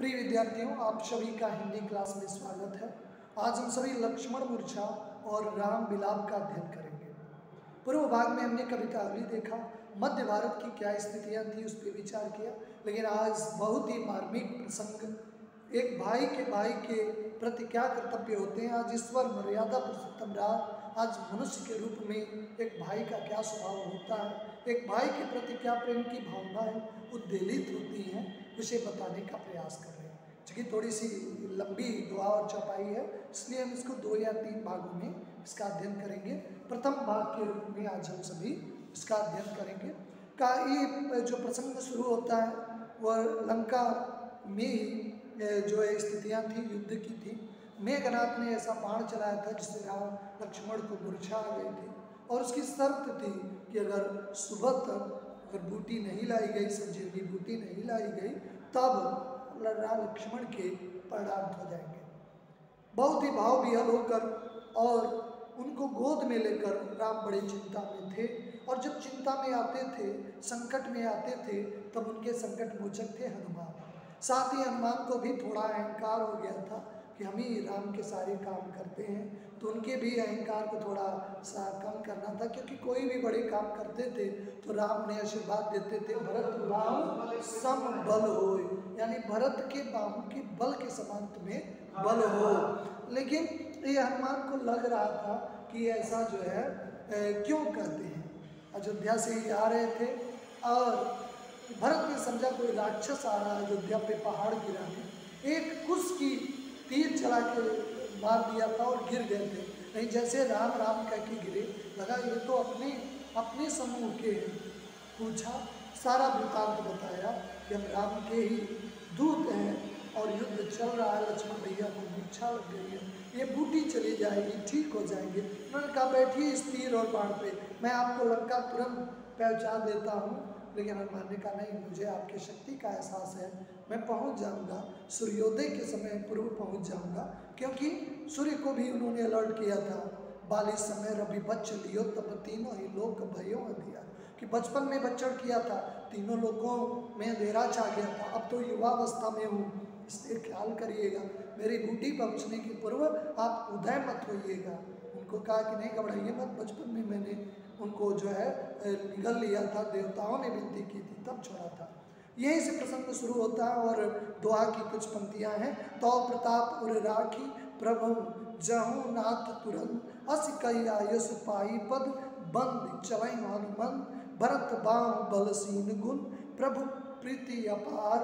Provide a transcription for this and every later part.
प्रिय विद्यार्थियों, आप सभी का हिंदी क्लास में स्वागत है। आज हम सभी लक्ष्मण मूर्छा और राम विलाप का अध्ययन करेंगे। पूर्व भाग में हमने कवितावली देखा, मध्य भारत की क्या स्थितियां थी उस पर विचार किया। लेकिन आज बहुत ही मार्मिक प्रसंग, एक भाई के प्रति क्या कर्तव्य होते हैं। आज ईश्वर मर्यादा पुरुषोत्तम राज, आज मनुष्य के रूप में एक भाई का क्या स्वभाव होता है, एक भाई के प्रति क्या प्रेम की भावनाएं उद्वेलित होती हैं, उसे बताने का प्रयास कर रहे हैं। क्योंकि थोड़ी सी लंबी दुआ और चौपाई है, इसलिए हम इसको 2 या 3 भागों में इसका अध्ययन करेंगे। प्रथम भाग के रूप में आज हम सभी इसका अध्ययन करेंगे। का ये जो प्रसंग शुरू होता है वह लंका में जो स्थितियाँ थी, युद्ध की थी। मेघनाथ ने ऐसा बाण चलाया था जिससे राम लक्ष्मण को मूर्छा आ गई थी, और उसकी शर्त थी कि अगर सुबह तक अगर बूटी नहीं लाई गई, संजीवनी बूटी नहीं लाई गई, तब राम लक्ष्मण के प्राण हो जाएंगे। बहुत ही भाव विहल होकर और उनको गोद में लेकर राम बड़ी चिंता में थे। और जब चिंता में आते थे, संकट में आते थे, तब उनके संकट मोचक थे हनुमान। साथ ही हनुमान को भी थोड़ा अहंकार हो गया था कि हम ही राम के सारे काम करते हैं, तो उनके भी अहंकार को थोड़ा सा कम करना था। क्योंकि कोई भी बड़े काम करते थे तो राम ने आशीर्वाद देते थे, भरत बाहु सम बल होय, यानी भरत के बाहु के बल के समान तुम्हें बल हो। लेकिन ये हनुमान को लग रहा था कि ऐसा जो है क्यों करते हैं। अयोध्या से ही आ रहे थे और भरत ने समझा कोई राक्षस आ रहा है अयोध्या पे पहाड़ गिराने। एक कुश की तीर चला के मार दिया था और गिर गए थे। नहीं, जैसे राम राम कह के गिरे, लगा ये तो अपने समूह के हैं। पूछा, सारा वृत्तांत बताया कि हम राम के ही दूत हैं और युद्ध चल रहा है, लक्ष्मण भैया को मूर्छा लग गई है, ये बूटी चली जाएगी, ठीक हो जाएंगे। उन्होंने कहा बैठिए इस तीर और बाण पे, मैं आपको लंका तुरंत पहुँचा देता हूँ। लेकिन हनुमान ने कहा नहीं, मुझे आपकी शक्ति का एहसास है, मैं पहुंच जाऊंगा, सूर्योदय के समय पूर्व पहुंच जाऊंगा। क्योंकि सूर्य को भी उन्होंने अलर्ट किया था, 42 समय रवि बच्च लियो तब तीनों ही लोक भयो दिया, कि बचपन में बच्चड़ किया था, तीनों लोगों में अंधेरा छा गया था, अब तो युवावस्था में हूँ, इसलिए ख्याल करिएगा, मेरी बूटी पहुँचने के पूर्व आप उदय मत होइएगा। उनको कहा कि नहीं घबराइए मत, बचपन में मैंने उनको जो है निगल लिया था, देवताओं ने विनती की थी तब छोड़ा था। यहीं से प्रसंग शुरू होता है और दोहा की कुछ पंक्तियां हैं। तो प्रताप उर राखी प्रभु जहूँ नाथ तुरंत, अस कई आयुष पाई पद बंद चलई हनुमन, भरत बाहु बलसीन गुण, प्रभु प्रीति अपार,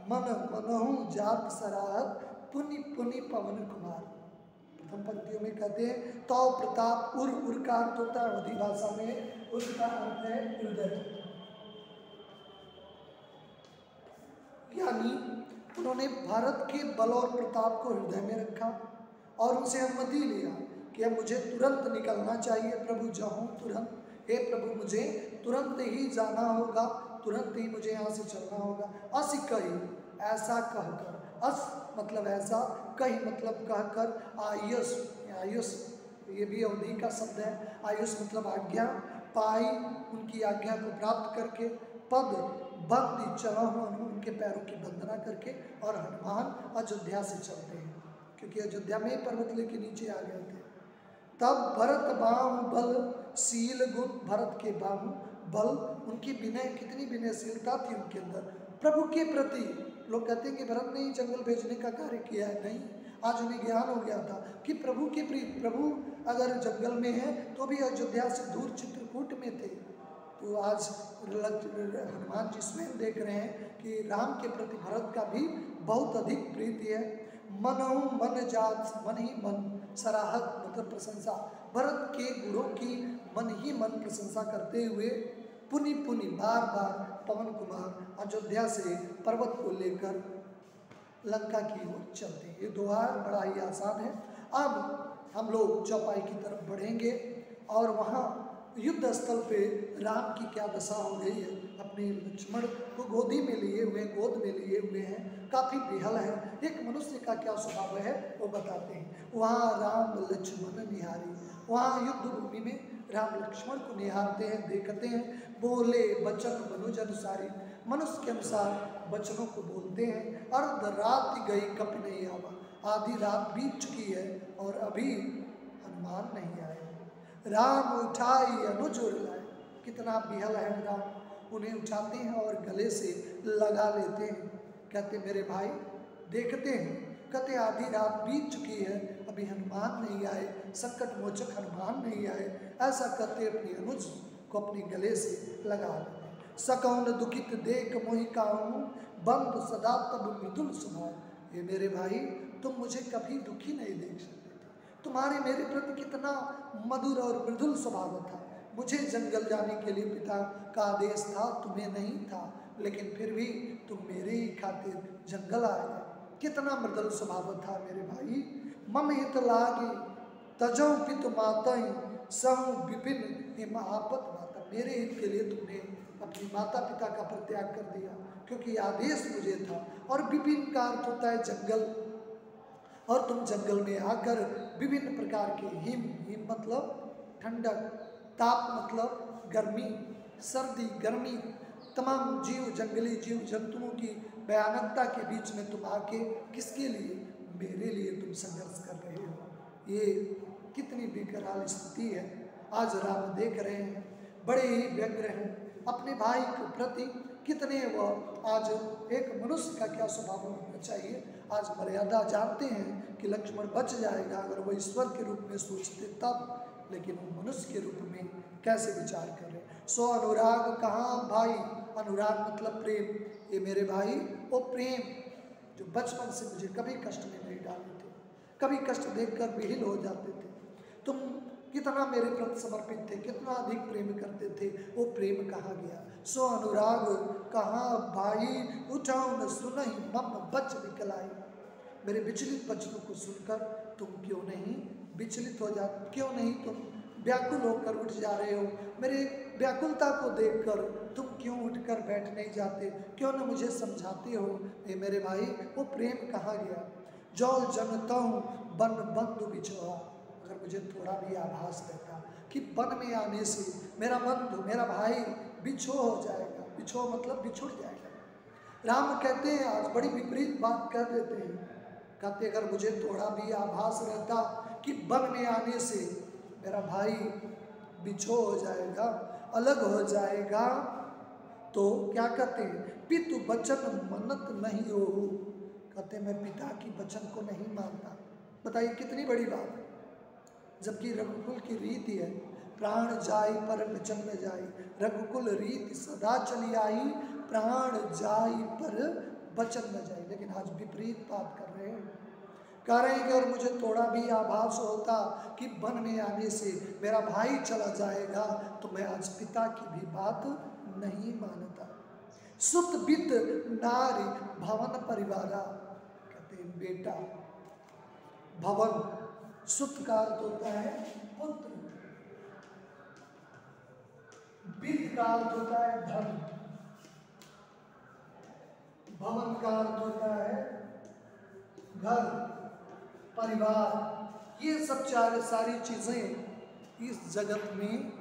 मन मनहु जात सराहत, पुनि पुनि पवन कुमार। प्रथम पंक्तियों में कहते हैं तो प्रताप, उर का अर्थ होता है अवधी भाषा में, उर का अर्थ है हृदय, यानी उन्होंने भारत के बल और प्रताप को हृदय में रखा और उनसे अनुमति लिया कि अब मुझे तुरंत निकलना चाहिए। प्रभु जाऊँ तुरंत, हे प्रभु मुझे तुरंत ही जाना होगा, तुरंत ही मुझे यहाँ से चलना होगा। अस कही, ऐसा कहकर, अस मतलब ऐसा, कही मतलब कहकर, आयुष, आयुष ये भी अवधि का शब्द है, आयुष मतलब आज्ञा, पाई उनकी आज्ञा को प्राप्त करके, पद बंद चलहु उनके पैरों की वंदना करके, और हनुमान अयोध्या से चलते हैं क्योंकि अयोध्या में ही पर्वत लेके नीचे आ गए थे। तब भरत बाहु बल शील गुण, भरत के बाहु बल, उनकी विनय, कितनी विनयशीलता थी उनके अंदर प्रभु के प्रति। लोग कहते हैं कि भरत ने ही जंगल भेजने का कार्य किया है, नहीं, आज उन्हें ज्ञान हो गया था कि प्रभु के प्रीत, प्रभु अगर जंगल में है तो भी अयोध्या से दूर चित्रकूट में थे। तो आज हनुमान जी स्वयं देख रहे हैं कि राम के प्रति भरत का भी बहुत अधिक प्रीति है। मनहु मन जात, मन ही मन, सराहत मतलब प्रशंसा, भरत के गुणों की मन ही मन प्रशंसा करते हुए पुनि पुनि बार बार पवन कुमार अयोध्या से पर्वत को लेकर लंका की ओर चलते हैं। ये दोहा बड़ा ही आसान है। अब हम लोग चौपाई की तरफ बढ़ेंगे और वहाँ युद्ध स्थल पे राम की क्या दशा हो गई है। अपने लक्ष्मण को गोदी में लिए हुए, गोद में लिए हुए हैं, काफ़ी विहल है। एक मनुष्य का क्या स्वभाव है वो बताते हैं। वहाँ राम लक्ष्मण निहारी, वहाँ युद्ध भूमि में राम लक्ष्मण को निहारते हैं, देखते हैं। बोले बचन मनुज अनुसारी, मनुष्य के अनुसार वचनों को बोलते हैं। अर्ध रात गई कप नहीं आवा, आधी रात बीत चुकी है और अभी हनुमान नहीं आए। राम उठाई अनुज लाए, कितना बिहल है राम, उन्हें उठाते हैं और गले से लगा लेते हैं। कहते मेरे भाई देखते हैं, कहते आधी रात बीत चुकी है अभी हनुमान नहीं आए, संकट मोचक हनुमान नहीं आए। ऐसा करते अपनी अनुज को अपने गले से लगा लेते हैं। सकौन दुखित देख मोहि काहू, बंद सदा तब मृदुल स्वभाव। ये मेरे भाई तुम मुझे कभी दुखी नहीं देख सकते थे, तुम्हारे मेरे प्रति कितना मधुर और मृदुल स्वभाव था। मुझे जंगल जाने के लिए पिता का आदेश था, तुम्हें नहीं था, लेकिन फिर भी तुम मेरे ही खातिर जंगल आ गए। कितना मृदुल स्वभाव था मेरे भाई। मम हित लागे तजौ पितु मातहि, सहु विपिन हिम आपत माता। मेरे हित के लिए तुमने अपनी माता पिता का परित्याग कर दिया, क्योंकि आदेश मुझे था। और विपिन का अर्थ होता है जंगल, और तुम जंगल में आकर विभिन्न प्रकार के हिम, हिम मतलब ठंडक, ताप मतलब गर्मी, सर्दी गर्मी, तमाम जीव जंगली जीव जंतुओं की भयानकता के बीच में तुम आके किसके लिए, मेरे लिए तुम संघर्ष कर रहे हो। ये कितनी बेकरार स्थिति है। आज राम देख रहे हैं, बड़े ही व्यग्र हैं अपने भाई के प्रति। कितने वह आज एक मनुष्य का क्या स्वभाव होना चाहिए। आज मर्यादा जानते हैं कि लक्ष्मण बच जाएगा अगर वो ईश्वर के रूप में सोचते तब, लेकिन वो मनुष्य के रूप में कैसे विचार कर रहे। सो अनुराग कहाँ भाई, अनुराग मतलब प्रेम। ये मेरे भाई वो प्रेम जो बचपन से मुझे कभी कष्ट में नहीं डाले थे, कभी कष्ट देखकर विहीन हो जाते थे। तुम कितना मेरे प्रति समर्पित थे, कितना अधिक प्रेम करते थे, वो प्रेम कहाँ गया। सो अनुराग कहाँ भाई, उठाओ न सुनहि मम बच विकलाई। मेरे विचलित वचनों को सुनकर तुम क्यों नहीं विचलित हो जाते, क्यों नहीं तुम व्याकुल होकर उठ जा रहे हो। मेरे व्याकुलता को देखकर तुम क्यों उठकर बैठ नहीं जाते, क्यों न मुझे समझाते हो। ये मेरे भाई वो प्रेम कहाँ गया। जो जनता हूँ बन बंधु बिछोआ, अगर मुझे थोड़ा भी आभास रहता कि वन में आने से मेरा बंधु मेरा भाई बिछो हो जाएगा, बिछो मतलब बिछुड़ जाएगा। राम कहते हैं आज बड़ी विपरीत बात कह देते हैं, कहते अगर मुझे थोड़ा भी आभास रहता कि वन में आने से मेरा भाई बिछो हो जाएगा, अलग हो जाएगा, तो क्या कहते हैं, पितु वचन मन्नत नहीं हो। कहते मैं पिता की वचन को नहीं मानता। बताइए कितनी बड़ी बात है। जबकि रघुकुल की रीति है, प्राण जाई पर वचन न जाई, रघुकुल रीति सदा चली आई, प्राण जाई पर वचन न जाई। लेकिन आज विपरीत बात कर रहे हैं, कह रहे हैं कि अगर मुझे थोड़ा भी आभास होता कि वन में आने से मेरा भाई चला जाएगा तो मैं आज पिता की भी बात नहीं मानता। सुत बित नारी भवन परिवारा, कहते हैं बेटा, भवन सुत का अर्थ होता है पुत्र, बित का अर्थ होता है धन, भवन का अर्थ होता है घर, परिवार। ये सब सारी चीजें इस जगत में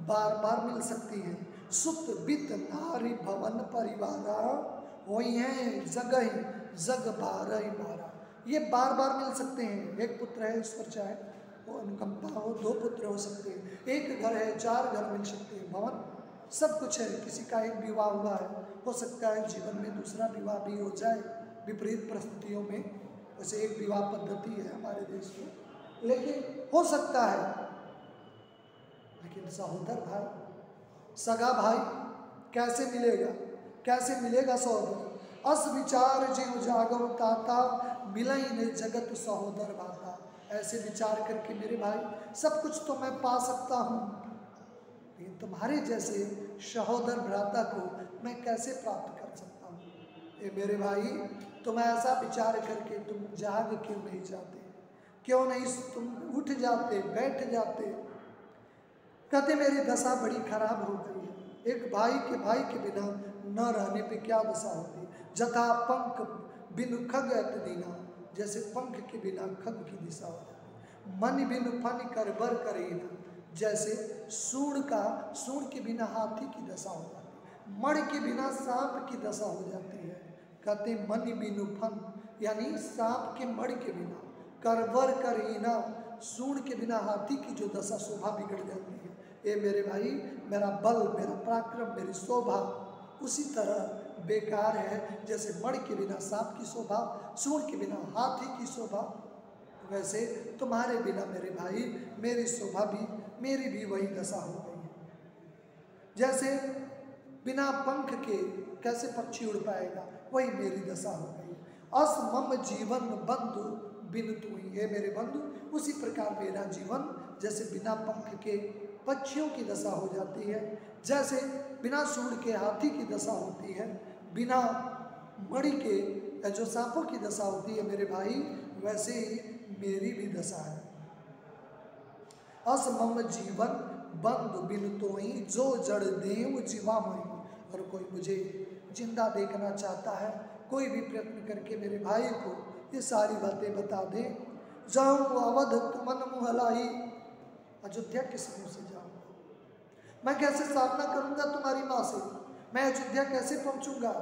बार बार मिल सकती हैं। सुत बित नारी भवन परिवारा, वही है जगह जग बारह बारह। ये बार बार मिल सकते हैं। एक पुत्र है ईश्वर चाहे वो अनुकंपा हो, दो पुत्र हो सकते हैं, एक घर है चार घर मिल सकते हैं, भवन सब कुछ है। किसी का एक विवाह हुआ है, हो सकता है जीवन में दूसरा विवाह भी हो जाए विपरीत परिस्थितियों में। वैसे एक विवाह पद्धति है हमारे देश में, लेकिन हो सकता है। लेकिन सहोदर भाई, सगा भाई कैसे मिलेगा, कैसे मिलेगा सहोदर। अस विचार जीव जागव ताता, मिलई ने जगत सहोदर बाता। ऐसे विचार करके मेरे भाई सब कुछ तो मैं पा सकता हूँ, लेकिन तुम्हारे जैसे सहोदर भ्राता को मैं कैसे प्राप्त कर सकता हूँ। ये मेरे भाई तुम ऐसा विचार करके तुम जाग क्यों नहीं जाते, क्यों नहीं तुम उठ जाते, बैठ जाते। कहते मेरी दशा बड़ी खराब हो गई है। एक भाई के बिना न रहने पे क्या दशा होती। जथा पंख बिनु खग अति दीना, जैसे पंख के बिना खग की दिशा हो जाती। मन बिनु फन कर बर करेना, जैसे सूंड के बिना हाथी की दशा हो जाती। मणि के बिना सांप की दशा हो जाती है। कहते मणि बिनु फन, यानी सांप के मणि के बिना, करवर करहीना, सूंड के बिना हाथी की जो दशा शोभा बिगड़ जाती है। ये मेरे भाई, मेरा बल, मेरा पराक्रम, मेरी शोभा उसी तरह बेकार है जैसे मणि के बिना सांप की शोभा, सूंड के बिना हाथी की शोभा। वैसे तुम्हारे बिना मेरे भाई मेरी शोभा भी, मेरी भी वही दशा हो गई है। जैसे बिना पंख के कैसे पक्षी उड़ पाएगा, वही मेरी दशा हो गई। अस मम जीवन बंधु बिन तू ही, ये मेरे बंधु उसी प्रकार मेरा जीवन जैसे बिना पंख के पक्षियों की दशा हो जाती है, जैसे बिना सूंड के हाथी की दशा होती है, बिना मणि के जो सांपों की दशा होती है मेरे भाई, वैसे ही मेरी भी दशा है। अस मम जीवन बंधु बिन तोहि, जो जड़ देव जीवा मोहि। अगर कोई मुझे जिंदा देखना चाहता है, कोई भी प्रयत्न करके मेरे भाई को ये सारी बातें बता दे। जाऊँ अवध तुमन मुहलाई, अयोध्या किस मुँह से जाऊँगा? मैं कैसे सामना करूँगा तुम्हारी माँ से? मैं अयोध्या कैसे पहुँचूँगा?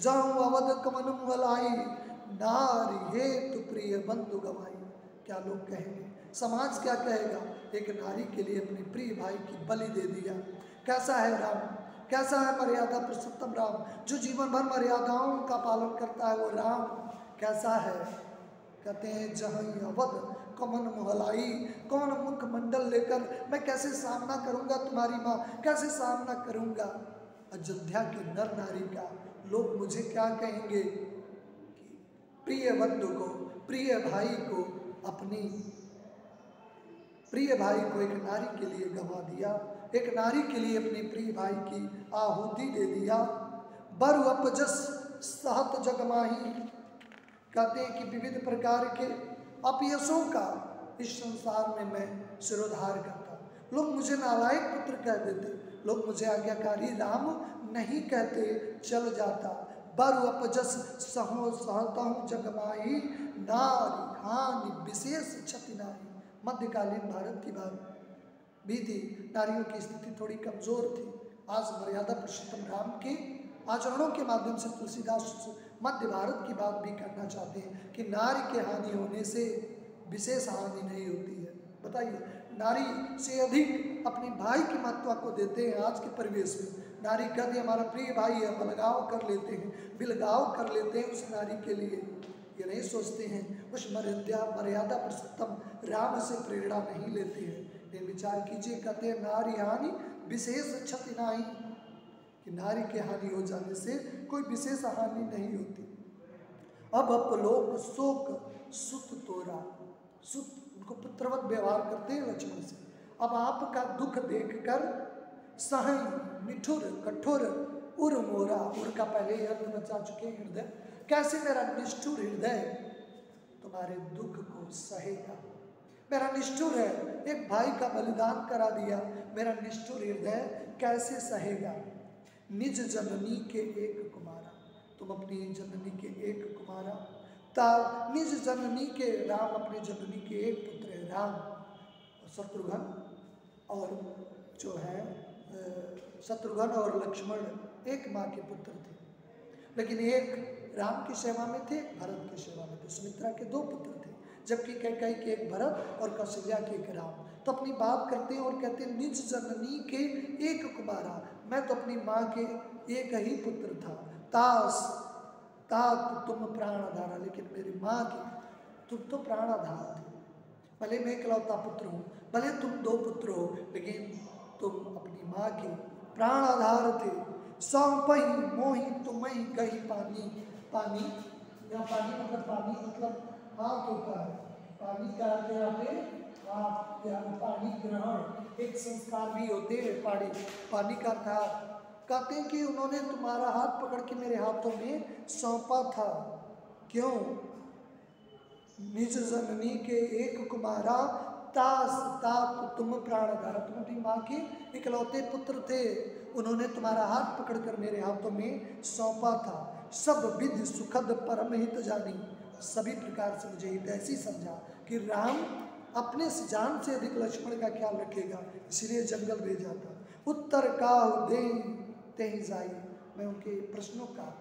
जाऊँ अवध कमन मुहलाई, नारी हे तु प्रिय बंधु गवाई। क्या लोग कहेंगे, समाज क्या कहेगा? एक नारी के लिए अपने प्रिय भाई की बलि दे दिया। कैसा है राम, कैसा है मर्यादा पुरुषोत्तम राम, जो जीवन भर मर्यादाओं का पालन करता है वो राम कैसा है? कहते हैं जहाँ अवध कमन मुहलाई, कौन मुखमंडल लेकर मैं कैसे सामना करूँगा तुम्हारी माँ, कैसे सामना करूँगा अयोध्या के नर नारी का? लोग मुझे क्या कहेंगे कि प्रिय बंधु को, प्रिय भाई को, अपनी प्रिय भाई को एक नारी के लिए गवा दिया, एक नारी के लिए अपने प्रिय भाई की आहुति दे दिया। बरु अपजस सहत जगमाही, कहते हैं कि विविध प्रकार के अपयशों का इस संसार में मैं सिरोधार करता। लोग मुझे नालायक पुत्र कह देते, लोग मुझे आज्ञाकारी राम नहीं कहते, चल जाता। बरु अपजस सहता हूँ जगमाही, नारी हानि विशेष क्षति नारी। मध्यकालीन भारत की बात भी थी, नारियों की स्थिति थोड़ी कमजोर थी। आज मर्यादा पुरुषोत्तम राम के आचरणों के माध्यम से तुलसीदास मध्य भारत की बात भी करना चाहते हैं कि नारी के हानि होने से विशेष हानि नहीं होती है। बताइए, नारी से अधिक अपने भाई की महत्व को देते हैं आज के परिवेश में। नारी कहते हमारा प्रिय भाई है, बलगाव कर लेते हैं, बिलगाव कर लेते हैं उस नारी के लिए। ये नहीं सोचते हैं उस मर्यादा पुरुषोत्तम राम से प्रेरणा नहीं लेते हैं। ये विचार कीजिए, कहते हैं नारी हानि विशेष क्षति नहीं, कि नारी के हानि हो जाने से कोई विशेष हानि नहीं होती। अब अपलोक शोक सुत तोरा, सुत उनको पुत्रवत व्यवहार करते हैं लक्ष्मण से। अब आपका दुख देखकर सहई निठुर कठोर उर मोरा, उर का पहले ही अर्थ बचा चुके हृदय, कैसे मेरा निष्ठुर हृदय तुम्हारे दुख को सहेगा? मेरा निष्ठुर है, एक भाई का बलिदान करा दिया, मेरा निष्ठुर हृदय कैसे सहेगा? निज जननी के एक कुमारा, तुम अपनी जननी के एक कुमारा, ता निज जननी के, राम अपने जननी के एक पुत्र है, राम शत्रुघ्न, और जो है शत्रुघ्न और लक्ष्मण एक माँ के पुत्र थे, लेकिन एक राम की सेवा में थे, भरत की सेवा में थे। सुमित्रा के दो पुत्र थे, जबकि कैकेयी के एक भरत और कौशल्या के एक राम। तो अपनी बात करते हैं और कहते हैं निज जननी के एक कुमारा, मैं तो अपनी माँ के एक ही पुत्र था। तास तात तुम प्राणाधारा, लेकिन मेरी माँ की तुम तो प्राणाधार थे। भले मैं इकलौता पुत्र हूँ, भले तुम दो पुत्र हो, लेकिन तुम अपनी माँ के प्राणाधार थे। सौंपही मोही तुम्हें गही पानी, पानी या पानी मतलब पानी मतलब हाथ होता है, पानी का अर्थ यहाँ पे हाथ या पानी ग्रहण एक संस्कार भी होते हैं। पानी का था, कहते हैं कि उन्होंने तुम्हारा हाथ पकड़ के मेरे हाथों में सौंपा था। क्यों? निज जननी के एक कुमारा, तास तात तुम प्राणधारा, तुम अपनी माँ के इकलौते पुत्र थे, उन्होंने तुम्हारा हाथ पकड़कर मेरे हाथों में सौंपा था। सब विधि सुखद परम हित जानी, सभी प्रकार से मुझे हित ऐसी समझा कि राम अपने जान से अधिक लक्ष्मण का ख्याल रखेगा, इसलिए जंगल भेजा था। उत्तर काहु दे ते ही जाई, मैं उनके प्रश्नों का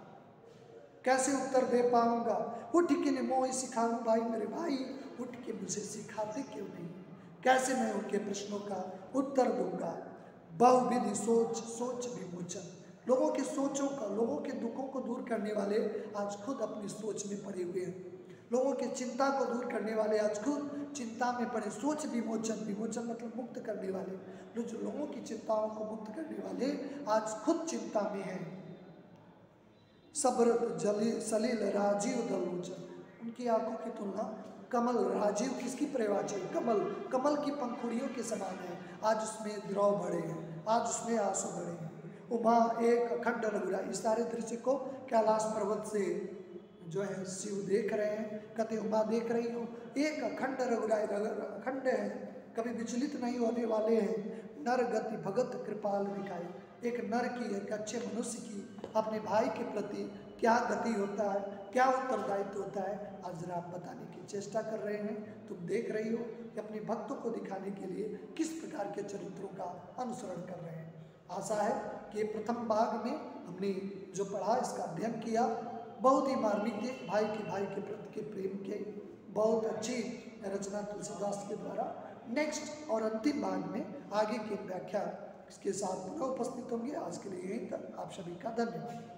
कैसे उत्तर दे पाऊंगा। उठ के ने मोह सिखाऊं भाई मेरे भाई, उठ के मुझे सिखाते क्यों नहीं, कैसे मैं उनके प्रश्नों का उत्तर दूंगा। बहुविधि सोच सोच विमोचन, लोगों के सोचों का, लोगों के दुखों को दूर करने वाले आज खुद अपनी सोच में पड़े हुए हैं। लोगों की चिंता को दूर करने वाले आज खुद चिंता में पड़े। सोच विमोचन, विमोचन मतलब मुक्त करने वाले, जो लोगों की चिंताओं को मुक्त करने वाले आज खुद चिंता में हैं। सब्रत जली सलील राजीव दलोचन, उनकी आंखों की तुलना कमल, राजीव किसकी परिभाषा, कमल, कमल की पंखुड़ियों के समान है। आज उसमें द्रव भरे हैं, आज उसमें आंसू भरे हैं। उमा एक अखंड रघुरा, इस सारे दृश्य को कैलाश पर्वत से जो है शिव देख रहे हैं। कहते उमा देख रही हो, एक अखंड रघुराई, अखंड है, कभी विचलित नहीं होने वाले हैं। नर गति भगत कृपाल दिखाई, एक नर की, एक अच्छे मनुष्य की अपने भाई के प्रति क्या गति होता है, क्या उत्तरदायित्व होता है, आज जरा आप बताने की चेष्टा कर रहे हैं। तुम देख रही हो कि अपने भक्तों को दिखाने के लिए किस प्रकार के चरित्रों का अनुसरण कर रहे हैं। आशा है कि प्रथम भाग में हमने जो पढ़ा, इसका अध्ययन किया, बहुत ही मार्मिक थे। भाई के प्रति के प्रेम के बहुत अच्छी रचना तुलसीदास के द्वारा। नेक्स्ट और अंतिम भाग में आगे की व्याख्या इसके साथ पुनः उपस्थित होंगे। आज के लिए यहीं तक, आप सभी का धन्यवाद।